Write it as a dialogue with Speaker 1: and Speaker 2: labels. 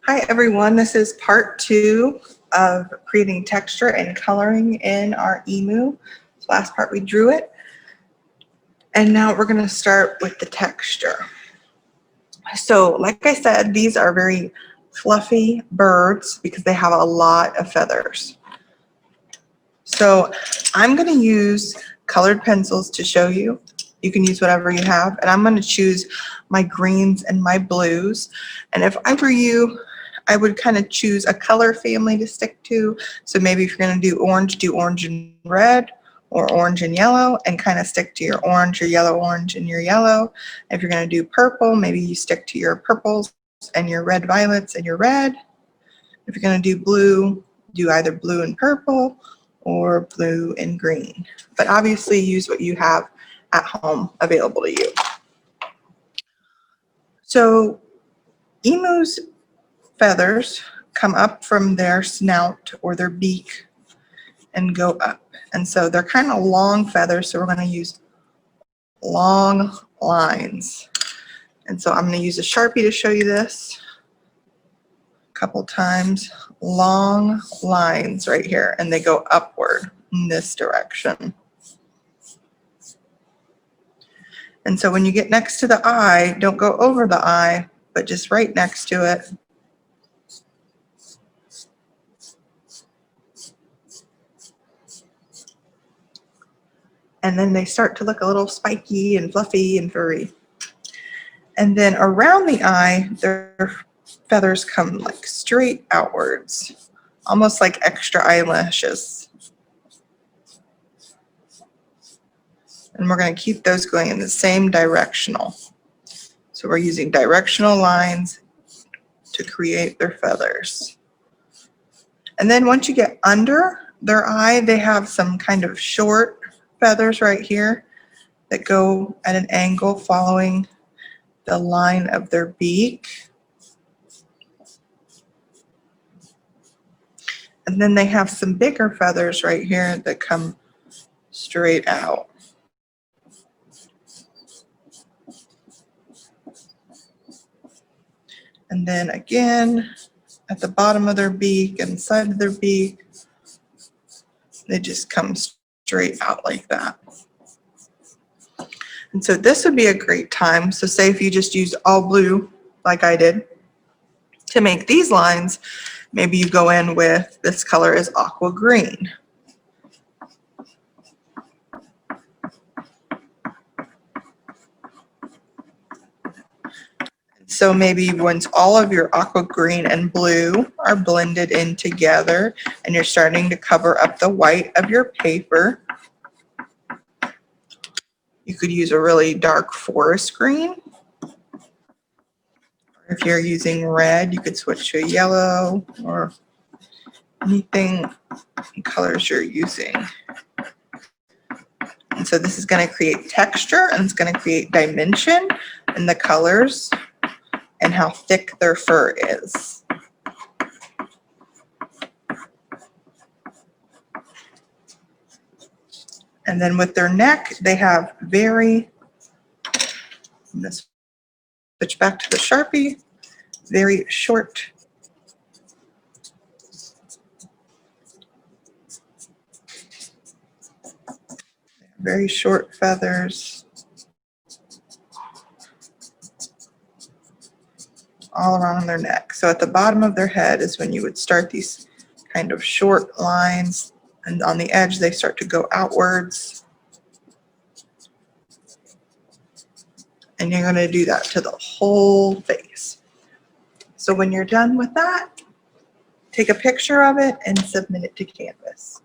Speaker 1: Hi everyone, this is part 2 of creating texture and coloring in our emu. So last part we drew it, and now we're going to start with the texture. So like I said, these are very fluffy birds because they have a lot of feathers. So I'm going to use colored pencils to show you. You can use whatever you have, and I'm going to choose my greens and my blues. And if I were you, I would kind of choose a color family to stick to. So maybe if you're going to do orange and red, or orange and yellow, and kind of stick to your orange, your yellow, orange, and your yellow. If you're going to do purple, maybe you stick to your purples and your red violets and your red. If you're going to do blue, do either blue and purple or blue and green. But obviously use what you have at home available to you. So emus' feathers come up from their snout or their beak and go up. And so they're kind of long feathers, so we're going to use long lines. And so I'm going to use a Sharpie to show you this a couple times. Long lines right here, and they go upward in this direction. And so when you get next to the eye, don't go over the eye, but just right next to it. And then they start to look a little spiky and fluffy and furry. And then around the eye, their feathers come like straight outwards, almost like extra eyelashes. And we're going to keep those going in the same directional. So we're using directional lines to create their feathers. And then once you get under their eye, they have some kind of short feathers right here that go at an angle following the line of their beak. And then they have some bigger feathers right here that come straight out. And then again, at the bottom of their beak and side of their beak, they just come straight out like that. And so this would be a great time. So say if you just use all blue, like I did, to make these lines, maybe you go in with, this color is aqua green. So maybe once all of your aqua green and blue are blended in together and you're starting to cover up the white of your paper, you could use a really dark forest green. If you're using red, you could switch to a yellow or anything colors you're using. And so this is going to create texture, and it's going to create dimension in the colors and how thick their fur is. And then with their neck, they have very, let's switch back to the Sharpie, very short feathers all around their neck. So at the bottom of their head is when you would start these kind of short lines, and on the edge they start to go outwards. And you're going to do that to the whole face. So when you're done with that, take a picture of it and submit it to Canvas.